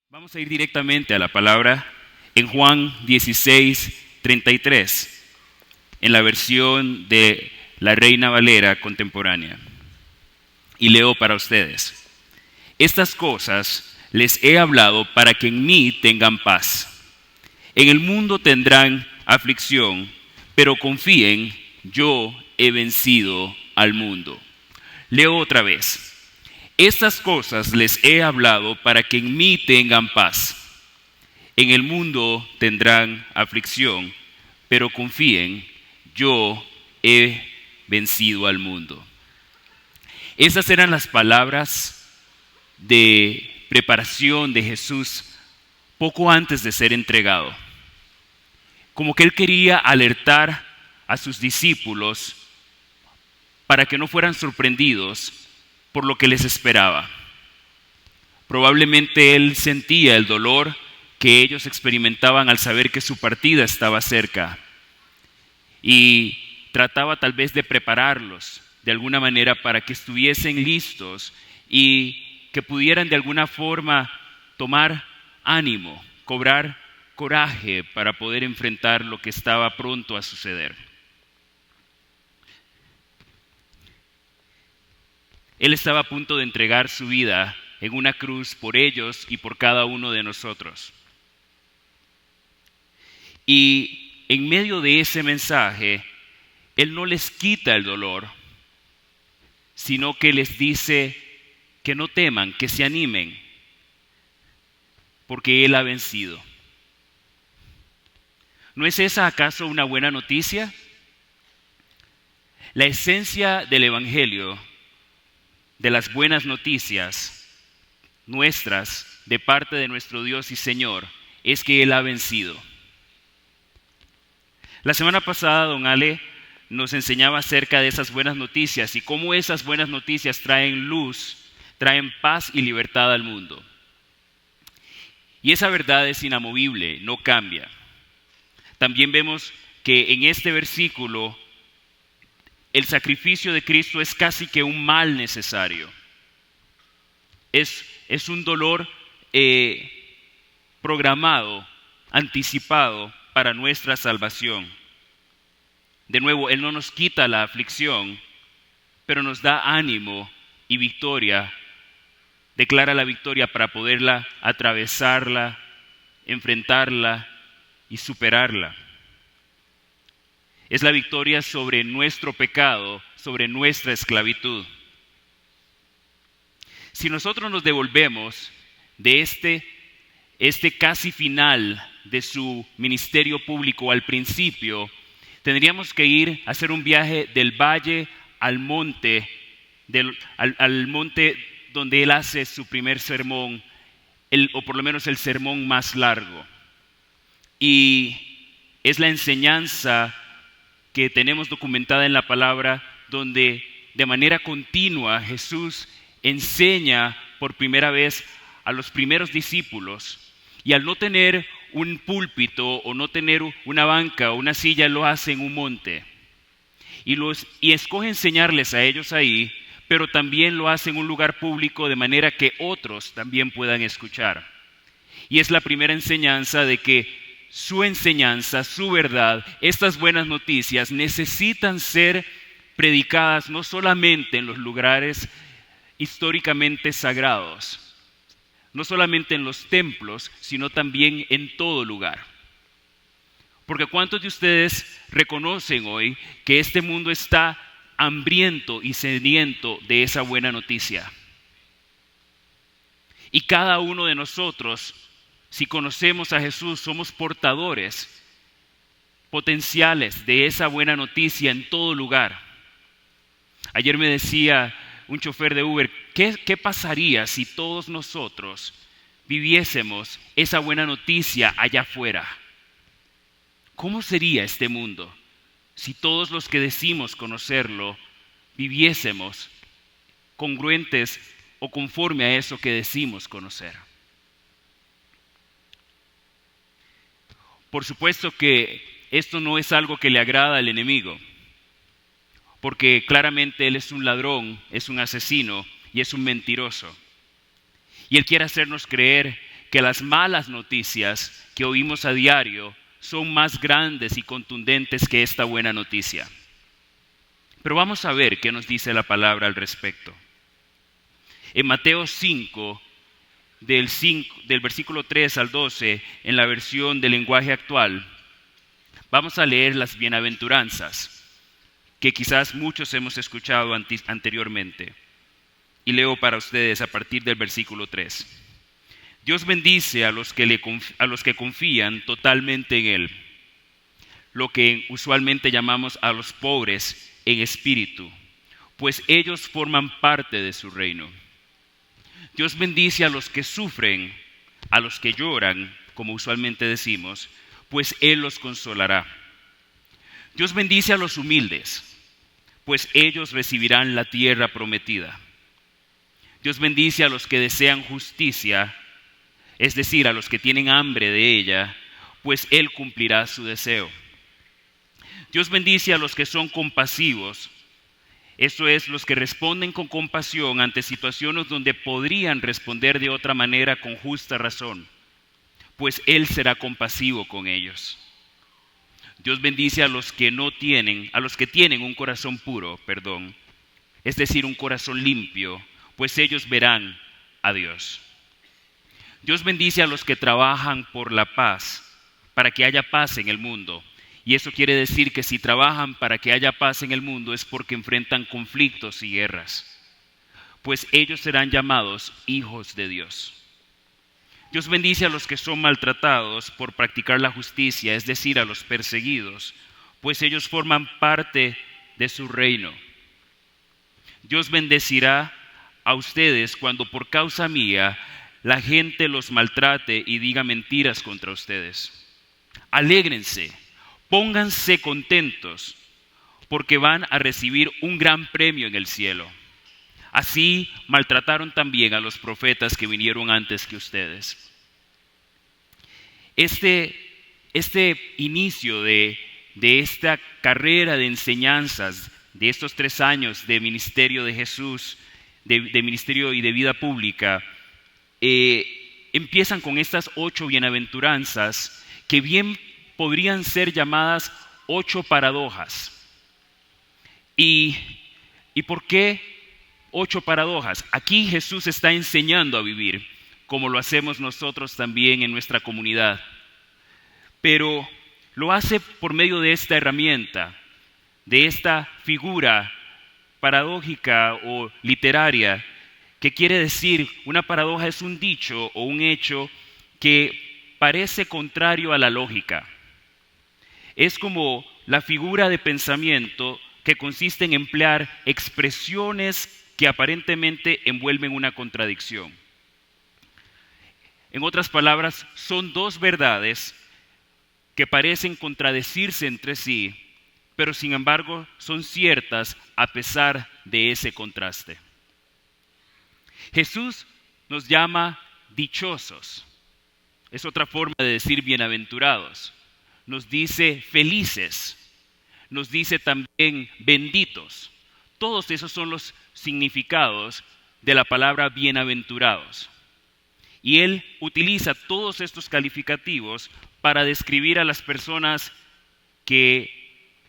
Vamos a ir directamente a la palabra en Juan 16:33, en la versión de la Reina Valera contemporánea. Y leo para ustedes. Estas cosas les he hablado para que en mí tengan paz. En el mundo tendrán aflicción, pero confíen, yo he vencido al mundo. Leo otra vez. Estas cosas les he hablado para que en mí tengan paz. En el mundo tendrán aflicción, pero confíen, yo he vencido al mundo. Esas eran las palabras de preparación de Jesús poco antes de ser entregado. Como que él quería alertar a sus discípulos para que no fueran sorprendidos por lo que les esperaba. Probablemente él sentía el dolor que ellos experimentaban al saber que su partida estaba cerca y trataba tal vez de prepararlos de alguna manera para que estuviesen listos y que pudieran de alguna forma tomar ánimo, cobrar coraje para poder enfrentar lo que estaba pronto a suceder. Él estaba a punto de entregar su vida en una cruz por ellos y por cada uno de nosotros. Y en medio de ese mensaje, Él no les quita el dolor, sino que les dice que no teman, que se animen, porque Él ha vencido. ¿No es esa acaso una buena noticia? La esencia del Evangelio, de las buenas noticias nuestras de parte de nuestro Dios y Señor, es que Él ha vencido. La semana pasada don Ale nos enseñaba acerca de esas buenas noticias y cómo esas buenas noticias traen luz, traen paz y libertad al mundo. Y esa verdad es inamovible, no cambia. También vemos que en este versículo el sacrificio de Cristo es casi que un mal necesario. Es un dolor programado, anticipado para nuestra salvación. De nuevo, Él no nos quita la aflicción, pero nos da ánimo y victoria. Declara la victoria para poderla atravesarla, enfrentarla y superarla. Es la victoria sobre nuestro pecado, sobre nuestra esclavitud. Si nosotros nos devolvemos de este casi final de su ministerio público al principio, tendríamos que ir a hacer un viaje del valle al monte, al monte donde Él hace su primer sermón, o por lo menos el sermón más largo. Y es la enseñanza que tenemos documentada en la palabra, donde de manera continua Jesús enseña por primera vez a los primeros discípulos, y al no tener un púlpito o no tener una banca o una silla, lo hace en un monte y escoge enseñarles a ellos ahí, pero también lo hace en un lugar público de manera que otros también puedan escuchar. Y es la primera enseñanza de que su enseñanza, su verdad, estas buenas noticias necesitan ser predicadas no solamente en los lugares históricamente sagrados, no solamente en los templos, sino también en todo lugar. Porque ¿cuántos de ustedes reconocen hoy que este mundo está hambriento y sediento de esa buena noticia? Y cada uno de nosotros, si conocemos a Jesús, somos portadores potenciales de esa buena noticia en todo lugar. Ayer me decía un chofer de Uber, ¿qué pasaría si todos nosotros viviésemos esa buena noticia allá afuera? ¿Cómo sería este mundo si todos los que decimos conocerlo viviésemos congruentes o conforme a eso que decimos conocer? Por supuesto que esto no es algo que le agrada al enemigo, porque claramente él es un ladrón, es un asesino y es un mentiroso. Y él quiere hacernos creer que las malas noticias que oímos a diario son más grandes y contundentes que esta buena noticia. Pero vamos a ver qué nos dice la palabra al respecto. En Mateo 5, del versículo 3 al 12, en la versión del lenguaje actual, vamos a leer las bienaventuranzas, que quizás muchos hemos escuchado anteriormente. Y leo para ustedes a partir del versículo 3. Dios bendice a los que confían totalmente en Él, lo que usualmente llamamos a los pobres en espíritu, pues ellos forman parte de su reino. Dios bendice a los que sufren, a los que lloran, como usualmente decimos, pues Él los consolará. Dios bendice a los humildes, pues ellos recibirán la tierra prometida. Dios bendice a los que desean justicia, es decir, a los que tienen hambre de ella, pues Él cumplirá su deseo. Dios bendice a los que son compasivos, eso es, los que responden con compasión ante situaciones donde podrían responder de otra manera con justa razón, pues Él será compasivo con ellos. Dios bendice a los que tienen un corazón puro, es decir, un corazón limpio, pues ellos verán a Dios. Dios bendice a los que trabajan por la paz, para que haya paz en el mundo. Y eso quiere decir que si trabajan para que haya paz en el mundo es porque enfrentan conflictos y guerras, pues ellos serán llamados hijos de Dios. Dios bendice a los que son maltratados por practicar la justicia, es decir, a los perseguidos, pues ellos forman parte de su reino. Dios bendecirá a ustedes cuando por causa mía la gente los maltrate y diga mentiras contra ustedes. Alégrense, pónganse contentos, porque van a recibir un gran premio en el cielo. Así maltrataron también a los profetas que vinieron antes que ustedes. Este inicio de esta carrera de enseñanzas, de estos 3 años de ministerio de Jesús, de ministerio y de vida pública, empiezan con estas 8 bienaventuranzas que bien podrían ser llamadas 8 paradojas. ¿Y por qué 8 paradojas? Aquí Jesús está enseñando a vivir, como lo hacemos nosotros también en nuestra comunidad. Pero lo hace por medio de esta herramienta, de esta figura paradójica o literaria, que quiere decir, una paradoja es un dicho o un hecho que parece contrario a la lógica. Es como la figura de pensamiento que consiste en emplear expresiones que aparentemente envuelven una contradicción. En otras palabras, son 2 verdades que parecen contradecirse entre sí, pero sin embargo son ciertas a pesar de ese contraste. Jesús nos llama dichosos, es otra forma de decir bienaventurados. Nos dice felices, nos dice también benditos. Todos esos son los significados de la palabra bienaventurados. Y Él utiliza todos estos calificativos para describir a las personas que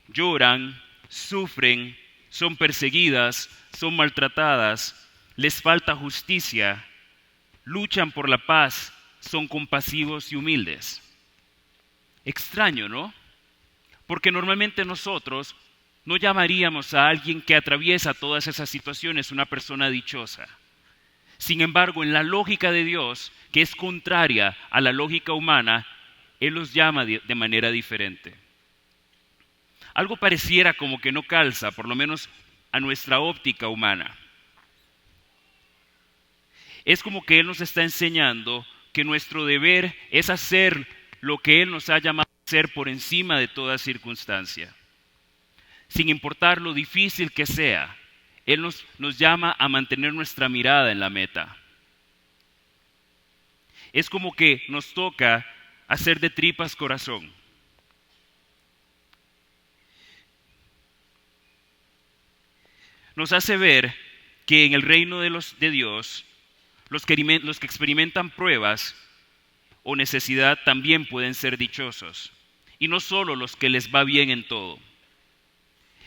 lloran, sufren, son perseguidas, son maltratadas, les falta justicia, luchan por la paz, son compasivos y humildes. Extraño, ¿no? Porque normalmente nosotros no llamaríamos a alguien que atraviesa todas esas situaciones una persona dichosa. Sin embargo, en la lógica de Dios, que es contraria a la lógica humana, Él los llama de manera diferente. Algo pareciera como que no calza, por lo menos a nuestra óptica humana. Es como que Él nos está enseñando que nuestro deber es hacer lo que Él nos ha llamado a hacer por encima de toda circunstancia. Sin importar lo difícil que sea, Él nos llama a mantener nuestra mirada en la meta. Es como que nos toca hacer de tripas corazón. Nos hace ver que en el reino de Dios, los que experimentan pruebas o necesidad también pueden ser dichosos, y no solo los que les va bien en todo.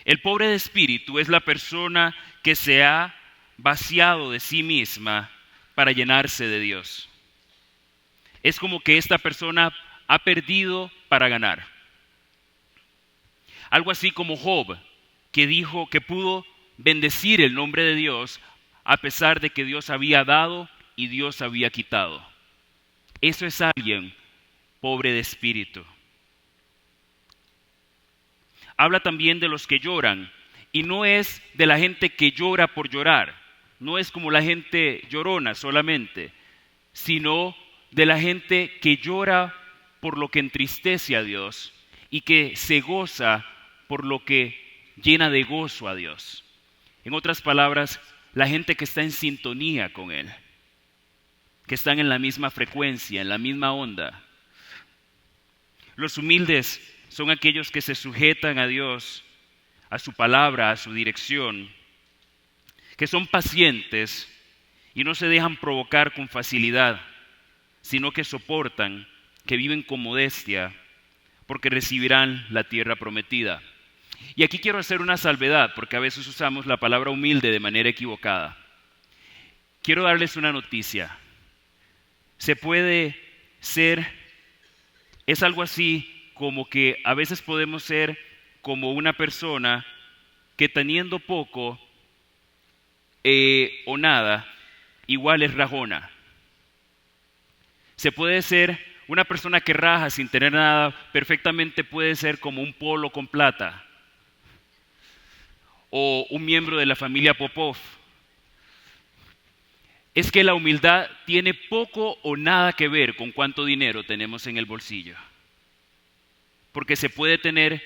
El pobre de espíritu es la persona que se ha vaciado de sí misma para llenarse de Dios. Es como que esta persona ha perdido para ganar. Algo así como Job, que dijo que pudo bendecir el nombre de Dios a pesar de que Dios había dado y Dios había quitado. Eso es alguien pobre de espíritu. Habla también de los que lloran, y no es de la gente que llora por llorar, no es como la gente llorona solamente, sino de la gente que llora por lo que entristece a Dios y que se goza por lo que llena de gozo a Dios. En otras palabras, la gente que está en sintonía con Él, que están en la misma frecuencia, en la misma onda. Los humildes son aquellos que se sujetan a Dios, a su palabra, a su dirección, que son pacientes y no se dejan provocar con facilidad, sino que soportan, que viven con modestia, porque recibirán la tierra prometida. Y aquí quiero hacer una salvedad, porque a veces usamos la palabra humilde de manera equivocada. Quiero darles una noticia. Se puede ser, es algo así como que a veces podemos ser como una persona que teniendo poco o nada, igual es rajona. Se puede ser una persona que raja sin tener nada, perfectamente puede ser como un polo con plata o un miembro de la familia Popov. Es que la humildad tiene poco o nada que ver con cuánto dinero tenemos en el bolsillo. Porque se puede tener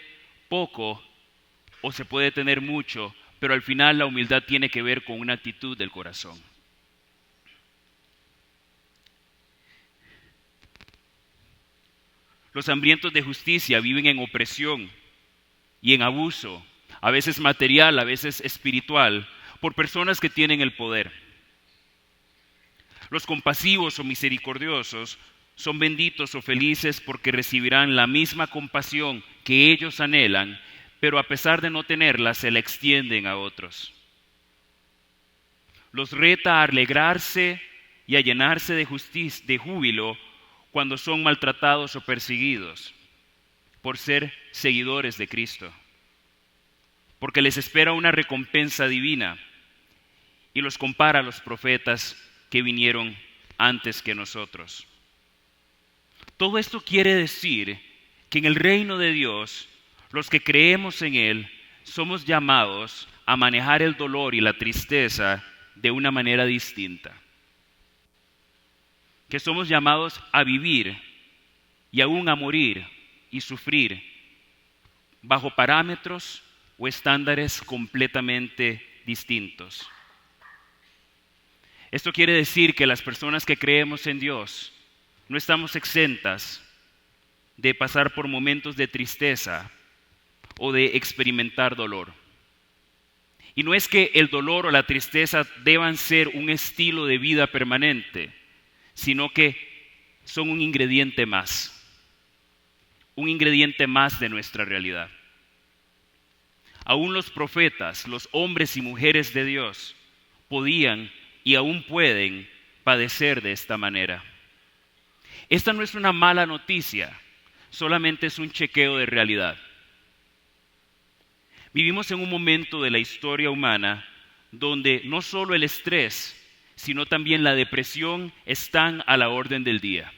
poco o se puede tener mucho, pero al final la humildad tiene que ver con una actitud del corazón. Los hambrientos de justicia viven en opresión y en abuso, a veces material, a veces espiritual, por personas que tienen el poder. Los compasivos o misericordiosos son benditos o felices porque recibirán la misma compasión que ellos anhelan, pero a pesar de no tenerla, se la extienden a otros. Los reta a alegrarse y a llenarse de júbilo cuando son maltratados o perseguidos por ser seguidores de Cristo, porque les espera una recompensa divina, y los compara a los profetas que vinieron antes que nosotros. Todo esto quiere decir que en el reino de Dios, los que creemos en Él, somos llamados a manejar el dolor y la tristeza de una manera distinta. Que somos llamados a vivir y aún a morir y sufrir bajo parámetros o estándares completamente distintos. Esto quiere decir que las personas que creemos en Dios no estamos exentas de pasar por momentos de tristeza o de experimentar dolor. Y no es que el dolor o la tristeza deban ser un estilo de vida permanente, sino que son un ingrediente más de nuestra realidad. Aún los profetas, los hombres y mujeres de Dios, podían y aún pueden padecer de esta manera. Esta no es una mala noticia, solamente es un chequeo de realidad. Vivimos en un momento de la historia humana donde no solo el estrés, sino también la depresión están a la orden del día.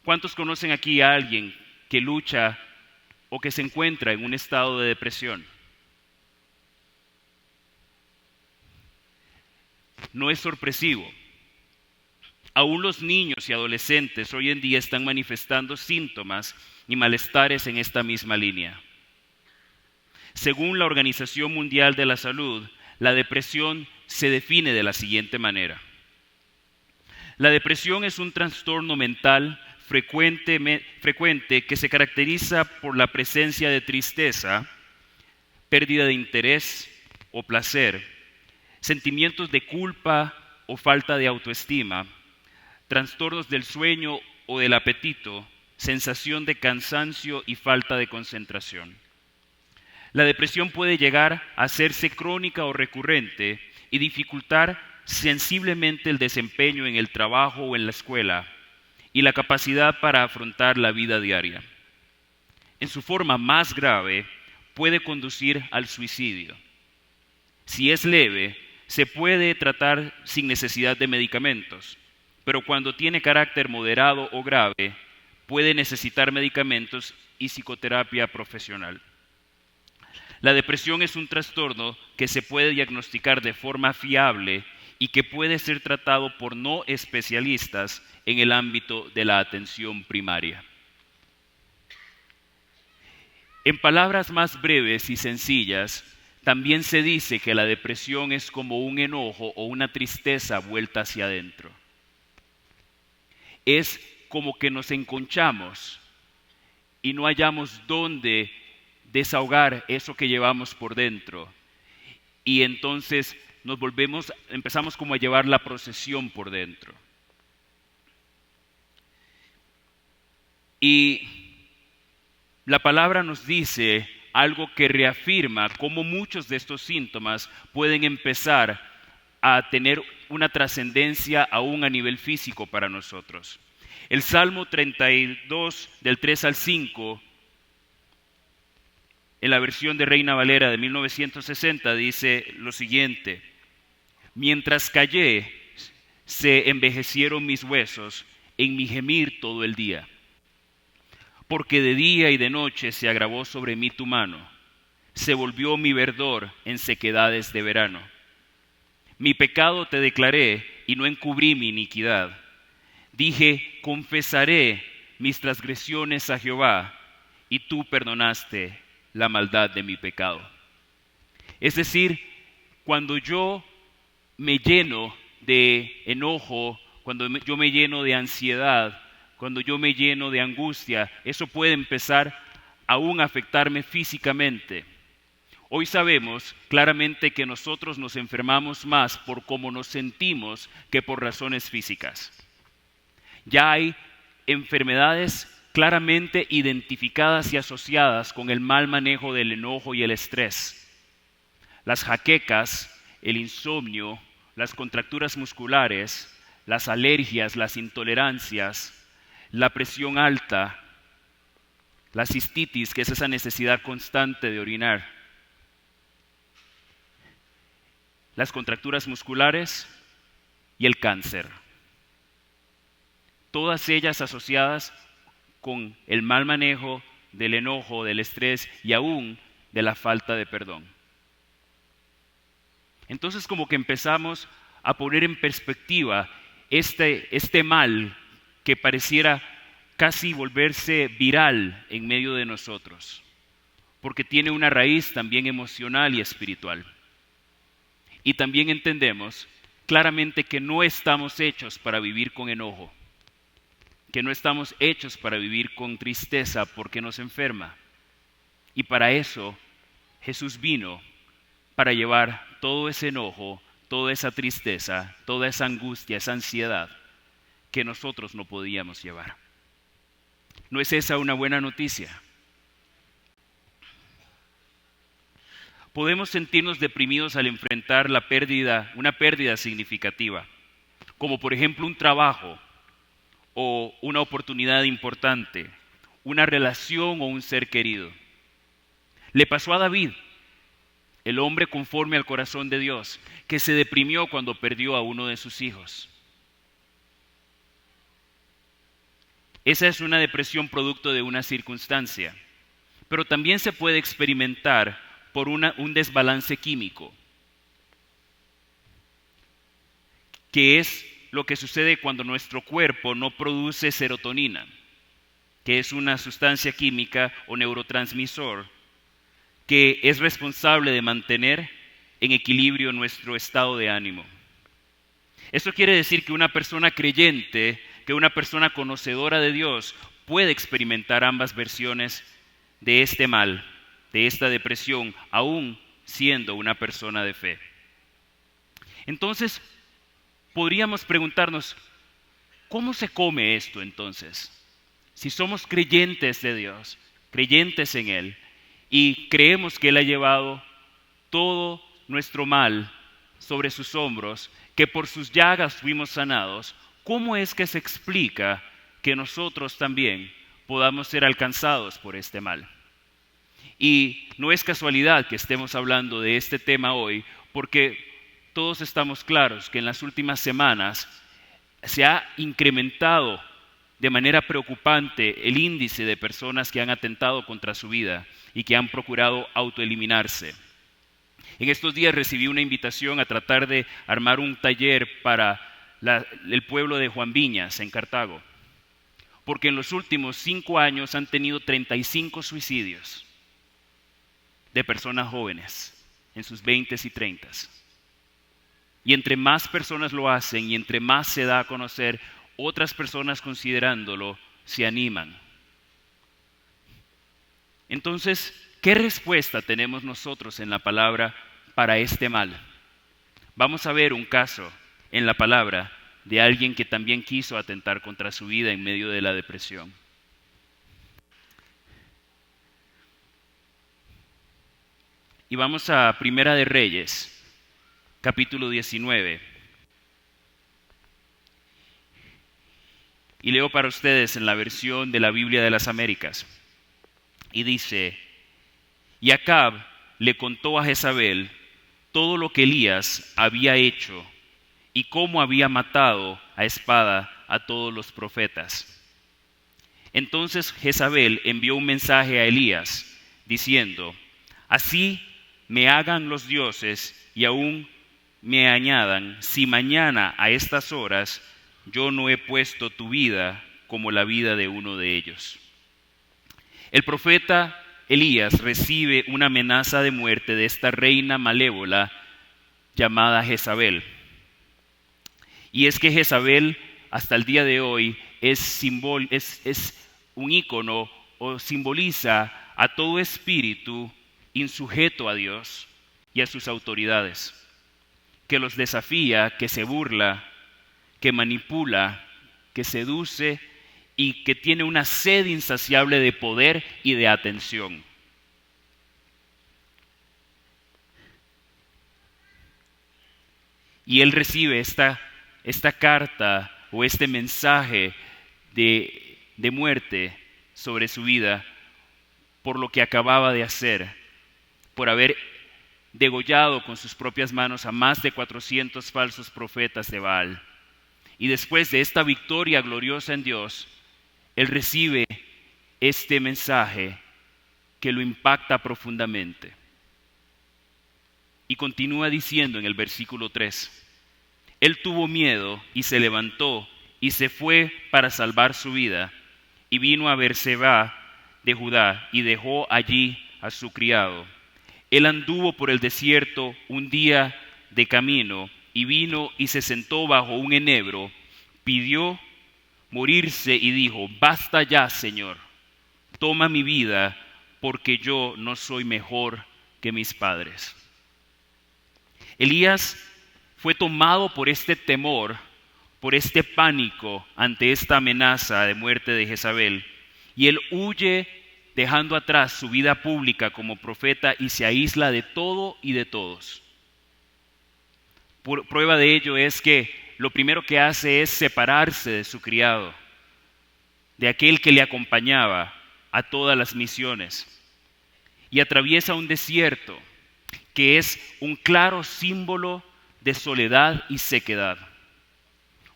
¿Cuántos conocen aquí a alguien que lucha o que se encuentra en un estado de depresión? No es sorpresivo. Aún los niños y adolescentes hoy en día están manifestando síntomas y malestares en esta misma línea. Según la Organización Mundial de la Salud, la depresión se define de la siguiente manera. La depresión es un trastorno mental frecuente que se caracteriza por la presencia de tristeza, pérdida de interés o placer, sentimientos de culpa o falta de autoestima, trastornos del sueño o del apetito, sensación de cansancio y falta de concentración. La depresión puede llegar a hacerse crónica o recurrente y dificultar sensiblemente el desempeño en el trabajo o en la escuela y la capacidad para afrontar la vida diaria. En su forma más grave, puede conducir al suicidio. Si es leve, se puede tratar sin necesidad de medicamentos, pero cuando tiene carácter moderado o grave, puede necesitar medicamentos y psicoterapia profesional. La depresión es un trastorno que se puede diagnosticar de forma fiable y que puede ser tratado por no especialistas en el ámbito de la atención primaria. En palabras más breves y sencillas, también se dice que la depresión es como un enojo o una tristeza vuelta hacia adentro. Es como que nos enconchamos y no hallamos dónde desahogar eso que llevamos por dentro. Y entonces empezamos como a llevar la procesión por dentro. Y la palabra nos dice algo que reafirma cómo muchos de estos síntomas pueden empezar a tener una trascendencia aún a nivel físico para nosotros. El Salmo 32, del 3 al 5, en la versión de Reina Valera de 1960, dice lo siguiente: mientras callé, se envejecieron mis huesos en mi gemir todo el día. Porque de día y de noche se agravó sobre mí tu mano, se volvió mi verdor en sequedades de verano. Mi pecado te declaré y no encubrí mi iniquidad. Dije, confesaré mis transgresiones a Jehová, y tú perdonaste la maldad de mi pecado. Es decir, cuando yo me lleno de enojo, cuando yo me lleno de ansiedad, cuando yo me lleno de angustia, eso puede empezar aún a afectarme físicamente. Hoy sabemos claramente que nosotros nos enfermamos más por cómo nos sentimos que por razones físicas. Ya hay enfermedades claramente identificadas y asociadas con el mal manejo del enojo y el estrés. Las jaquecas, el insomnio, las contracturas musculares, las alergias, las intolerancias, la presión alta, la cistitis, que es esa necesidad constante de orinar, las contracturas musculares y el cáncer. Todas ellas asociadas con el mal manejo del enojo, del estrés y aún de la falta de perdón. Entonces como que empezamos a poner en perspectiva este mal que pareciera casi volverse viral en medio de nosotros, porque tiene una raíz también emocional y espiritual. Y también entendemos claramente que no estamos hechos para vivir con enojo, que no estamos hechos para vivir con tristeza porque nos enferma. Y para eso Jesús vino, para llevar todo ese enojo, toda esa tristeza, toda esa angustia, esa ansiedad que nosotros no podíamos llevar. ¿No es esa una buena noticia? Podemos sentirnos deprimidos al enfrentar una pérdida significativa, como por ejemplo un trabajo o una oportunidad importante, una relación o un ser querido. Le pasó a David, el hombre conforme al corazón de Dios, que se deprimió cuando perdió a uno de sus hijos. Esa es una depresión producto de una circunstancia, pero también se puede experimentar por un desbalance químico, que es lo que sucede cuando nuestro cuerpo no produce serotonina, que es una sustancia química o neurotransmisor que es responsable de mantener en equilibrio nuestro estado de ánimo. Eso quiere decir que una persona creyente, que una persona conocedora de Dios, puede experimentar ambas versiones de este mal, de esta depresión, aún siendo una persona de fe. Entonces, podríamos preguntarnos, ¿Cómo se come esto entonces? Si somos creyentes de Dios, creyentes en Él, y creemos que Él ha llevado todo nuestro mal sobre sus hombros, que por sus llagas fuimos sanados, ¿cómo es que se explica que nosotros también podamos ser alcanzados por este mal? Y no es casualidad que estemos hablando de este tema hoy, porque todos estamos claros que en las últimas semanas se ha incrementado de manera preocupante el índice de personas que han atentado contra su vida y que han procurado autoeliminarse. En estos días recibí una invitación a tratar de armar un taller para el pueblo de Juan Viñas, en Cartago, porque en los últimos 5 años han tenido 35 suicidios de personas jóvenes, en sus 20s y 30s. Y entre más personas lo hacen y entre más se da a conocer, otras personas considerándolo se animan. Entonces, ¿qué respuesta tenemos nosotros en la palabra para este mal? Vamos a ver un caso en la palabra de alguien que también quiso atentar contra su vida en medio de la depresión. Y vamos a Primera de Reyes, capítulo 19. Y leo para ustedes en la versión de la Biblia de las Américas. Y dice: y Acab le contó a Jezabel todo lo que Elías había hecho y cómo había matado a espada a todos los profetas. Entonces Jezabel envió un mensaje a Elías diciendo: así me hagan los dioses y aún me añadan, si mañana a estas horas yo no he puesto tu vida como la vida de uno de ellos. El profeta Elías recibe una amenaza de muerte de esta reina malévola llamada Jezabel. Y es que Jezabel hasta el día de hoy es un ícono o simboliza a todo espíritu insujeto a Dios y a sus autoridades, que los desafía, que se burla, que manipula, que seduce y que tiene una sed insaciable de poder y de atención. Y él recibe esta carta o este mensaje de muerte sobre su vida por lo que acababa de hacer, por haber degollado con sus propias manos a más de 400 falsos profetas de Baal. Y después de esta victoria gloriosa en Dios, él recibe este mensaje que lo impacta profundamente. Y continúa diciendo en el versículo 3, él tuvo miedo y se levantó y se fue para salvar su vida, y vino a Beerseba de Judá y dejó allí a su criado. Él anduvo por el desierto un día de camino y vino y se sentó bajo un enebro, pidió morirse y dijo: basta ya, Señor, toma mi vida, porque yo no soy mejor que mis padres. Elías fue tomado por este temor, por este pánico ante esta amenaza de muerte de Jezabel, y él huye dejando atrás su vida pública como profeta y se aísla de todo y de todos. Prueba de ello es que lo primero que hace es separarse de su criado, de aquel que le acompañaba a todas las misiones, y atraviesa un desierto que es un claro símbolo de soledad y sequedad.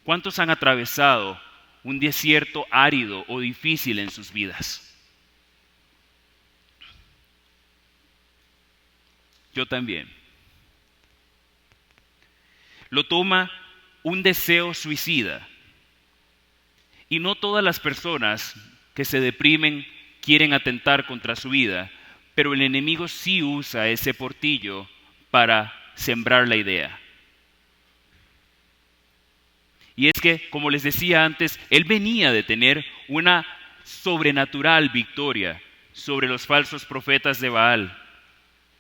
¿Cuántos han atravesado un desierto árido o difícil en sus vidas? Yo también. Lo toma un deseo suicida. Y no todas las personas que se deprimen quieren atentar contra su vida, pero el enemigo sí usa ese portillo para sembrar la idea. Y es que, como les decía antes, él venía de tener una sobrenatural victoria sobre los falsos profetas de Baal.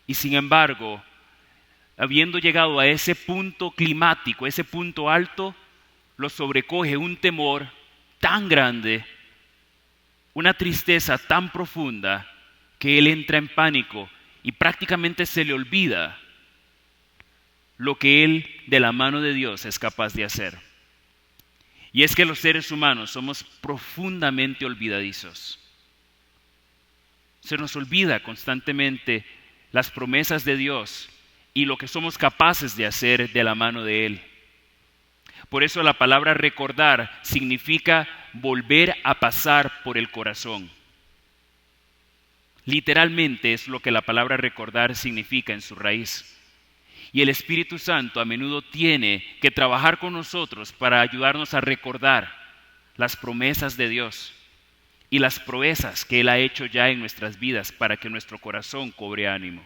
Y sin embargo, habiendo llegado a ese punto climático, ese punto alto, lo sobrecoge un temor tan grande, una tristeza tan profunda, que él entra en pánico y prácticamente se le olvida lo que él de la mano de Dios es capaz de hacer. Y es que los seres humanos somos profundamente olvidadizos. Se nos olvida constantemente las promesas de Dios y lo que somos capaces de hacer de la mano de Él. Por eso la palabra recordar significa volver a pasar por el corazón. Literalmente es lo que la palabra recordar significa en su raíz. Y el Espíritu Santo a menudo tiene que trabajar con nosotros para ayudarnos a recordar las promesas de Dios y las proezas que Él ha hecho ya en nuestras vidas para que nuestro corazón cobre ánimo.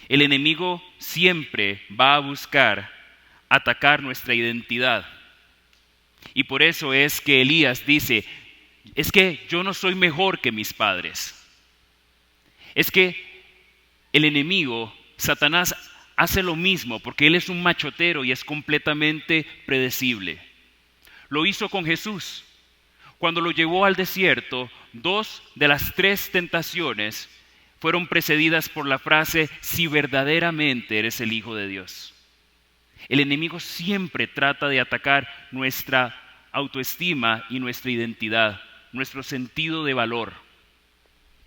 El enemigo siempre va a buscar atacar nuestra identidad. Y por eso es que Elías dice, es que yo no soy mejor que mis padres. Es que el enemigo, Satanás, hace lo mismo porque él es un machotero y es completamente predecible. Lo hizo con Jesús. Cuando lo llevó al desierto, 2 de las 3 tentaciones fueron precedidas por la frase, si verdaderamente eres el Hijo de Dios. El enemigo siempre trata de atacar nuestra autoestima y nuestra identidad, nuestro sentido de valor.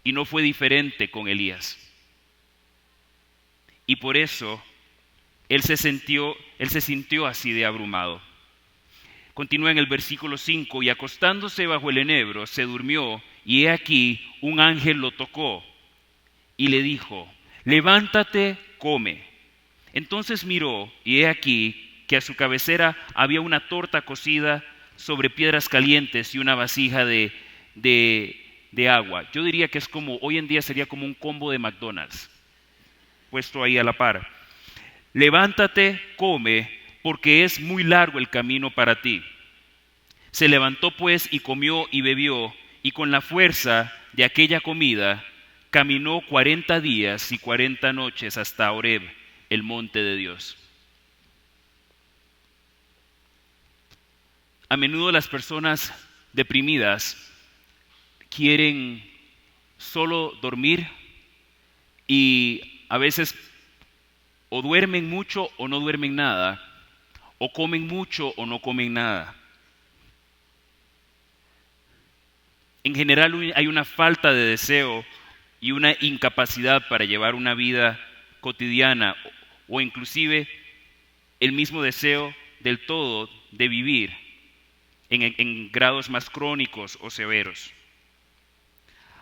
Y no fue diferente con Elías. Y por eso él se sintió así de abrumado. Continúa en el versículo 5, y acostándose bajo el enebro, se durmió, y he aquí un ángel lo tocó y le dijo, levántate, come. Entonces miró, y he aquí que a su cabecera había una torta cocida sobre piedras calientes y una vasija de agua. Yo diría que es como, hoy en día sería como un combo de McDonald's, puesto ahí a la par. Levántate, come, porque es muy largo el camino para ti. Se levantó pues y comió y bebió, y con la fuerza de aquella comida caminó 40 días y 40 noches hasta Horeb, el monte de Dios. A menudo las personas deprimidas quieren solo dormir y a veces o duermen mucho o no duermen nada, o comen mucho o no comen nada. En general hay una falta de deseo y una incapacidad para llevar una vida cotidiana o inclusive el mismo deseo del todo de vivir en grados más crónicos o severos.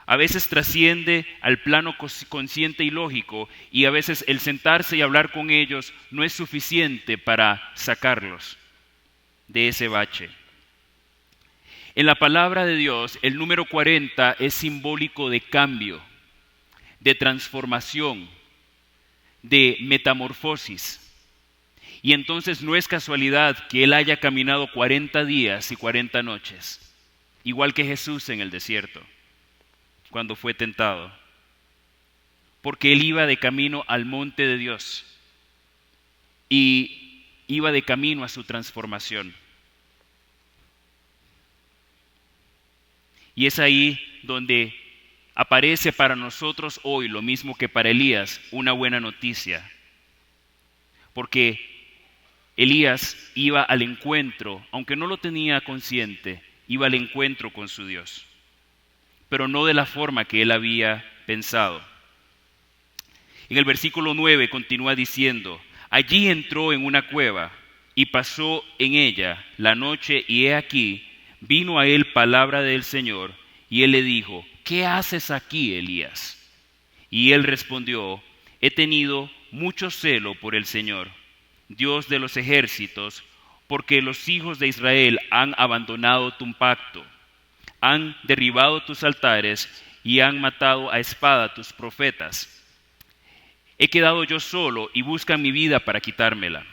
A veces trasciende al plano consciente y lógico, y a veces el sentarse y hablar con ellos no es suficiente para sacarlos de ese bache. En la palabra de Dios, el número 40 es simbólico de cambio, de transformación, de metamorfosis. Y entonces no es casualidad que Él haya caminado 40 días y 40 noches, igual que Jesús en el desierto, cuando fue tentado, porque Él iba de camino al monte de Dios y iba de camino a su transformación. Y es ahí donde aparece para nosotros hoy, lo mismo que para Elías, una buena noticia. Porque Elías iba al encuentro, aunque no lo tenía consciente, iba al encuentro con su Dios, pero no de la forma que él había pensado. En el versículo 9 continúa diciendo, allí entró en una cueva y pasó en ella la noche, y he aquí, vino a él palabra del Señor, y él le dijo, ¿qué haces aquí, Elías? Y él respondió, he tenido mucho celo por el Señor, Dios de los ejércitos, porque los hijos de Israel han abandonado tu pacto, han derribado tus altares y han matado a espada tus profetas. He quedado yo solo y buscan mi vida para quitármela.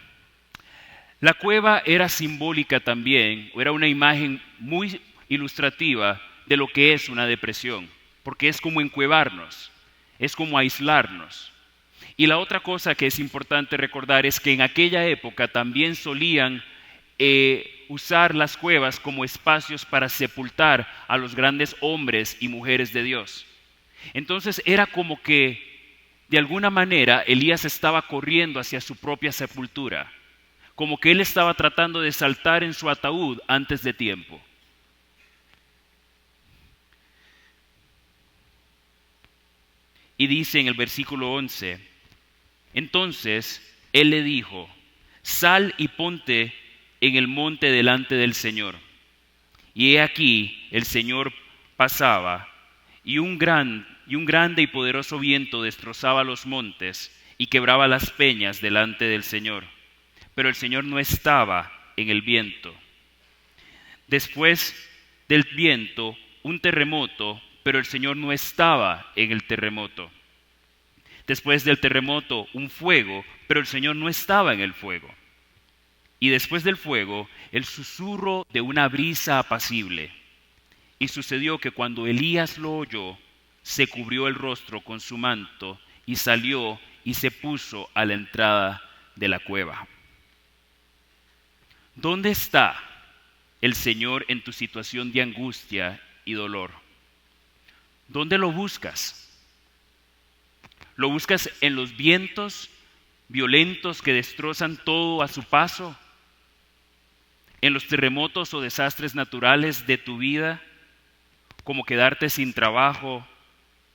La cueva era simbólica también, o era una imagen muy ilustrativa de lo que es una depresión, porque es como encuevarnos, es como aislarnos. Y la otra cosa que es importante recordar es que en aquella época también solían usar las cuevas como espacios para sepultar a los grandes hombres y mujeres de Dios. Entonces era como que de alguna manera Elías estaba corriendo hacia su propia sepultura, como que él estaba tratando de saltar en su ataúd antes de tiempo. Y dice en el versículo 11, entonces él le dijo, sal y ponte en el monte delante del Señor. Y he aquí el Señor pasaba, y un grande y poderoso viento destrozaba los montes y quebraba las peñas delante del Señor. Pero el Señor no estaba en el viento. Después del viento, un terremoto, pero el Señor no estaba en el terremoto. Después del terremoto, un fuego, pero el Señor no estaba en el fuego. Y después del fuego, el susurro de una brisa apacible. Y sucedió que cuando Elías lo oyó, se cubrió el rostro con su manto y salió y se puso a la entrada de la cueva. ¿Dónde está el Señor en tu situación de angustia y dolor? ¿Dónde lo buscas? ¿Lo buscas en los vientos violentos que destrozan todo a su paso? ¿En los terremotos o desastres naturales de tu vida? Como quedarte sin trabajo,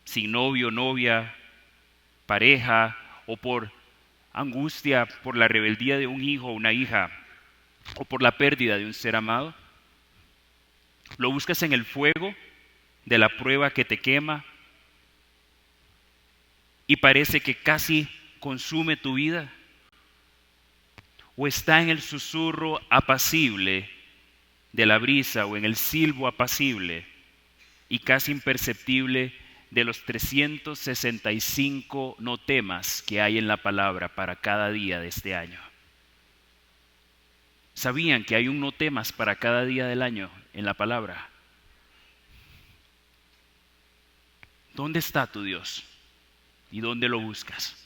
sin novio, novia, pareja, o por angustia por la rebeldía de un hijo o una hija, o por la pérdida de un ser amado. ¿Lo buscas en el fuego de la prueba que te quema y parece que casi consume tu vida? ¿O está en el susurro apacible de la brisa o en el silbo apacible y casi imperceptible de los 365 no temas que hay en la palabra para cada día de este año? ¿Sabían que hay un no temas para cada día del año en la palabra? ¿Dónde está tu Dios? ¿Y dónde lo buscas?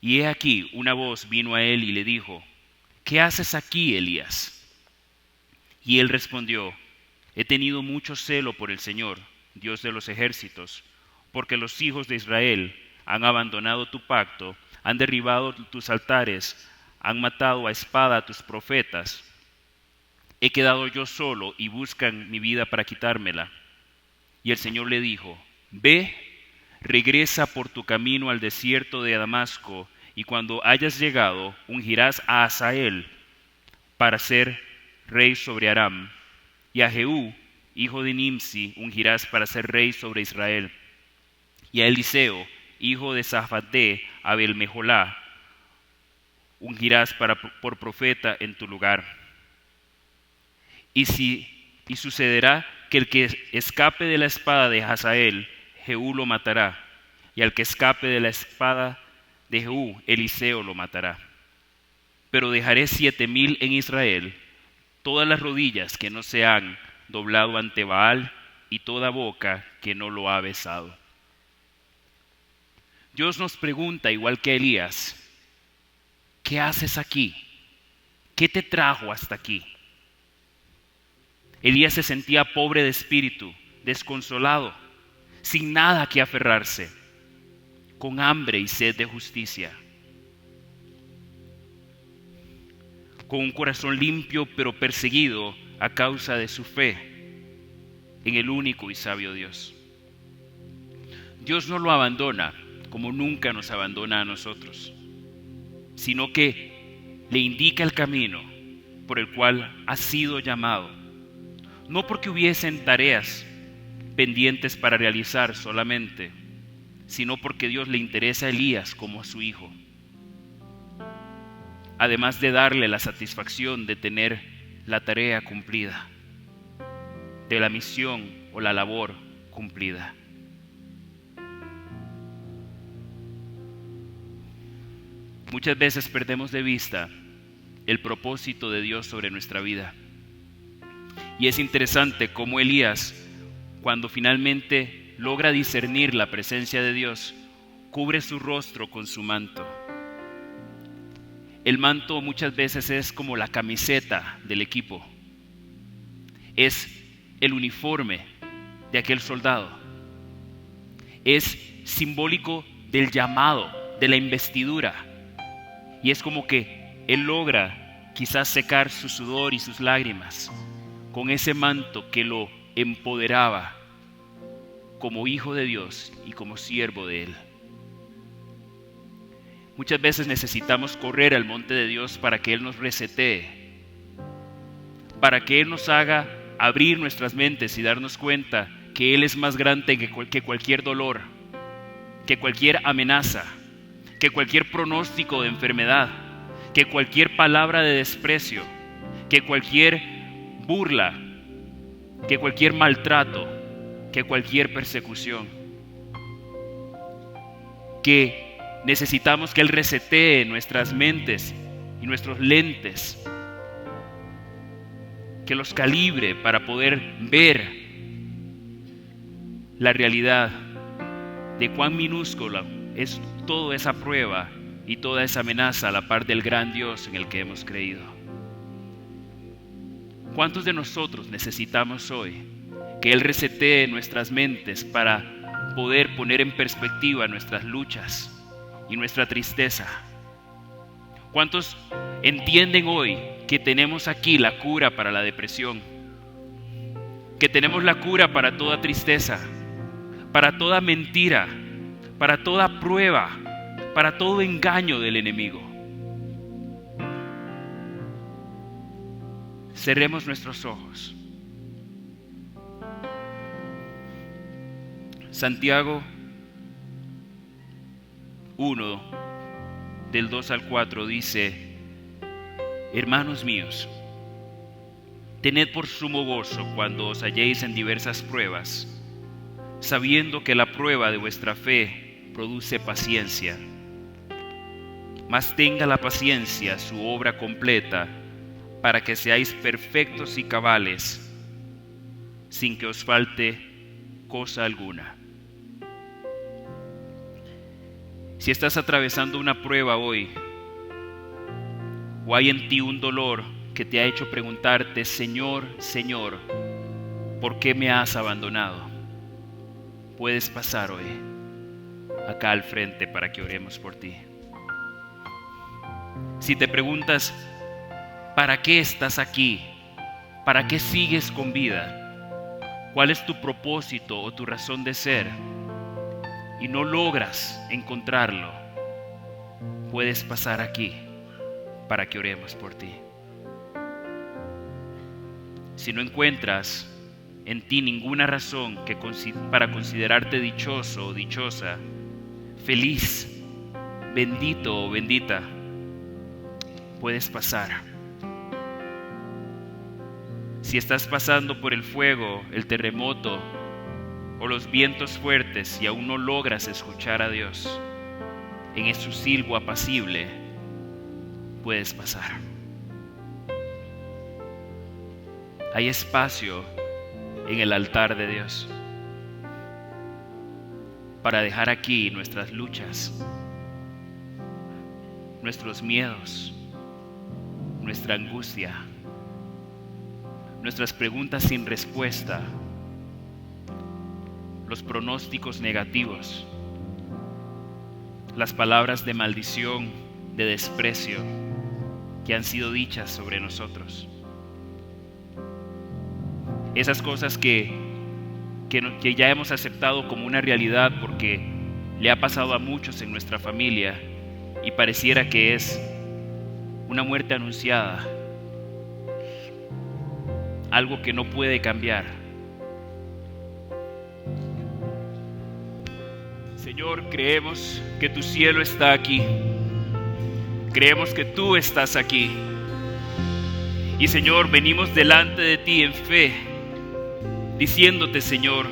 Y he aquí, una voz vino a él y le dijo, ¿qué haces aquí, Elías? Y él respondió, he tenido mucho celo por el Señor, Dios de los ejércitos, porque los hijos de Israel han abandonado tu pacto, han derribado tus altares, han matado a espada a tus profetas. He quedado yo solo y buscan mi vida para quitármela. Y el Señor le dijo, ve, regresa por tu camino al desierto de Damasco, y cuando hayas llegado, ungirás a Hazael para ser rey sobre Aram, y a Jehú, hijo de Nimsi, ungirás para ser rey sobre Israel, y a Eliseo, hijo de Safat de Abel-Meholá, ungirás por profeta en tu lugar. Y sucederá que el que escape de la espada de Hazael, Jehú lo matará, y al que escape de la espada de Jehú, Eliseo lo matará. Pero dejaré 7,000 en Israel, todas las rodillas que no se han doblado ante Baal, y toda boca que no lo ha besado. Dios nos pregunta, igual que a Elías, ¿qué haces aquí? ¿Qué te trajo hasta aquí? Elías se sentía pobre de espíritu, desconsolado, sin nada que aferrarse, con hambre y sed de justicia, con un corazón limpio pero perseguido a causa de su fe en el único y sabio Dios. Dios no lo abandona como nunca nos abandona a nosotros, sino que le indica el camino por el cual ha sido llamado, no porque hubiesen tareas pendientes para realizar solamente, sino porque Dios le interesa a Elías como a su hijo, además de darle la satisfacción de tener la tarea cumplida, de la misión o la labor cumplida. Muchas veces perdemos de vista el propósito de Dios sobre nuestra vida. Y es interesante cómo Elías, cuando finalmente logra discernir la presencia de Dios, cubre su rostro con su manto. El manto muchas veces es como la camiseta del equipo. Es el uniforme de aquel soldado. Es simbólico del llamado, de la investidura. Y es como que él logra quizás secar su sudor y sus lágrimas con ese manto que lo empoderaba como hijo de Dios y como siervo de Él. Muchas veces necesitamos correr al monte de Dios para que Él nos resetee, para que Él nos haga abrir nuestras mentes y darnos cuenta que Él es más grande que cualquier dolor, que cualquier amenaza, que cualquier pronóstico de enfermedad, que cualquier palabra de desprecio, que cualquier burla, que cualquier maltrato, que cualquier persecución. Que necesitamos que Él resetee nuestras mentes y nuestros lentes, que los calibre para poder ver la realidad de cuán minúscula es toda esa prueba y toda esa amenaza a la par del gran Dios en el que hemos creído. ¿Cuántos de nosotros necesitamos hoy que Él resetee nuestras mentes para poder poner en perspectiva nuestras luchas y nuestra tristeza? ¿Cuántos entienden hoy que tenemos aquí la cura para la depresión? Que tenemos la cura para toda tristeza, para toda mentira, para toda prueba, para todo engaño del enemigo. Cerremos nuestros ojos. Santiago 1, del 2 al 4 dice: hermanos míos, tened por sumo gozo cuando os halléis en diversas pruebas, sabiendo que la prueba de vuestra fe produce paciencia. Mas tenga la paciencia su obra completa, para que seáis perfectos y cabales, sin que os falte cosa alguna. Si estás atravesando una prueba hoy, o hay en ti un dolor que te ha hecho preguntarte: Señor, Señor, ¿por qué me has abandonado? Puedes pasar hoy acá al frente para que oremos por ti. Si te preguntas: ¿para qué estás aquí? ¿Para qué sigues con vida? ¿Cuál es tu propósito o tu razón de ser? Y no logras encontrarlo, puedes pasar aquí para que oremos por ti. Si no encuentras en ti ninguna razón para considerarte dichoso o dichosa, feliz, bendito o bendita, puedes pasar. Si estás pasando por el fuego, el terremoto o los vientos fuertes y aún no logras escuchar a Dios en su silbo apacible, puedes pasar. Hay espacio en el altar de Dios para dejar aquí nuestras luchas, nuestros miedos, nuestra angustia, nuestras preguntas sin respuesta, los pronósticos negativos, las palabras de maldición, de desprecio que han sido dichas sobre nosotros. Esas cosas que ya hemos aceptado como una realidad porque le ha pasado a muchos en nuestra familia y pareciera que es una muerte anunciada, algo que no puede cambiar. Señor, creemos que tu cielo está aquí. Creemos que tú estás aquí. Y Señor, venimos delante de ti en fe, diciéndote, Señor,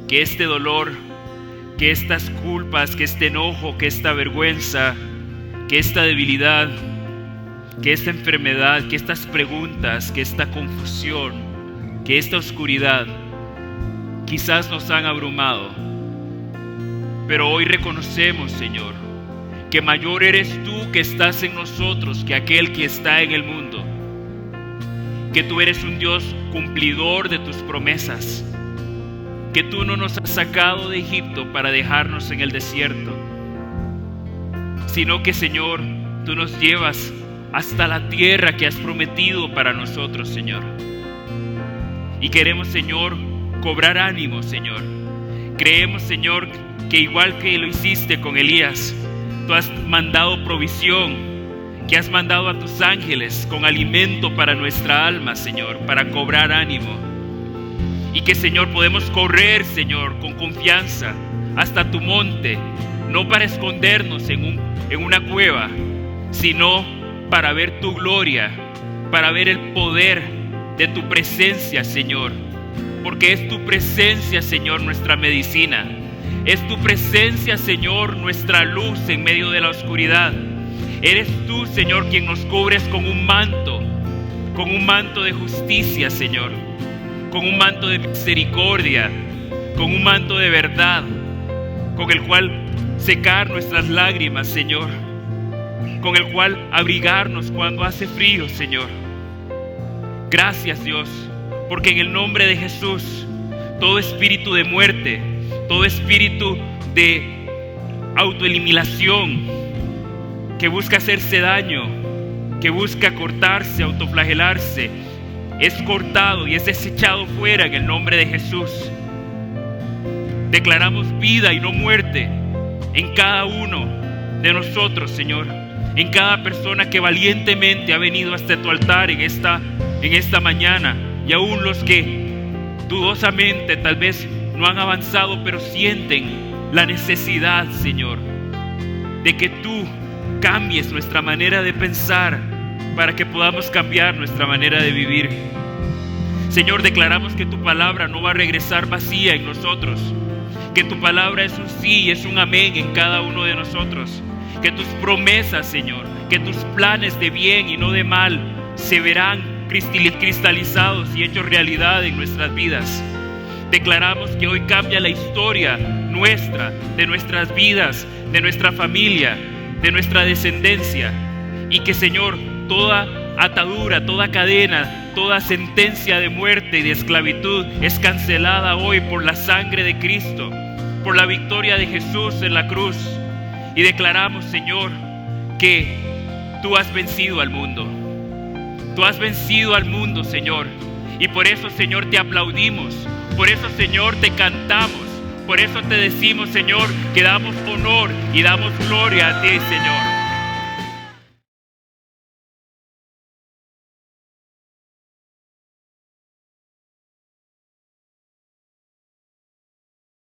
que este dolor, que estas culpas, que este enojo, que esta vergüenza, que esta debilidad, que esta enfermedad, que estas preguntas, que esta confusión, que esta oscuridad, quizás nos han abrumado. Pero hoy reconocemos, Señor, que mayor eres tú que estás en nosotros que aquel que está en el mundo. Que tú eres un Dios cumplidor de tus promesas. Que tú no nos has sacado de Egipto para dejarnos en el desierto, sino que, Señor, tú nos llevas hasta la tierra que has prometido para nosotros, Señor. Y queremos, Señor, cobrar ánimo, Señor. Creemos, Señor, que igual que lo hiciste con Elías, tú has mandado provisión, que has mandado a tus ángeles con alimento para nuestra alma, Señor, para cobrar ánimo. Y que, Señor, podemos correr, Señor, con confianza hasta tu monte, no para escondernos en una cueva, sino para ver tu gloria, para ver el poder de tu presencia, Señor. Porque es tu presencia, Señor, nuestra medicina. Es tu presencia, Señor, nuestra luz en medio de la oscuridad. Eres tú, Señor, quien nos cubres con un manto de justicia, Señor, con un manto de misericordia, con un manto de verdad, con el cual secar nuestras lágrimas, Señor, con el cual abrigarnos cuando hace frío, Señor. Gracias, Dios, porque en el nombre de Jesús, todo espíritu de muerte, todo espíritu de autoeliminación que busca hacerse daño, que busca cortarse, autoflagelarse, es cortado y es desechado fuera en el nombre de Jesús. Declaramos vida y no muerte en cada uno de nosotros, Señor, en cada persona que valientemente ha venido hasta tu altar en esta mañana, y aún los que dudosamente tal vez no han avanzado, pero sienten la necesidad, Señor, de que tú cambies nuestra manera de pensar para que podamos cambiar nuestra manera de vivir. Señor, declaramos que tu palabra no va a regresar vacía en nosotros, que tu palabra es un sí y es un amén en cada uno de nosotros, que tus promesas, Señor, que tus planes de bien y no de mal se verán cristalizados y hechos realidad en nuestras vidas. Declaramos que hoy cambia la historia nuestra, de nuestras vidas, de nuestra familia, de nuestra descendencia, y que, Señor, toda atadura, toda cadena, toda sentencia de muerte y de esclavitud es cancelada hoy por la sangre de Cristo, por la victoria de Jesús en la cruz. Y declaramos, Señor, que tú has vencido al mundo. Tú has vencido al mundo, Señor. Y por eso, Señor, te aplaudimos. Por eso, Señor, te cantamos. Por eso te decimos, Señor, que damos honor y damos gloria a ti, Señor.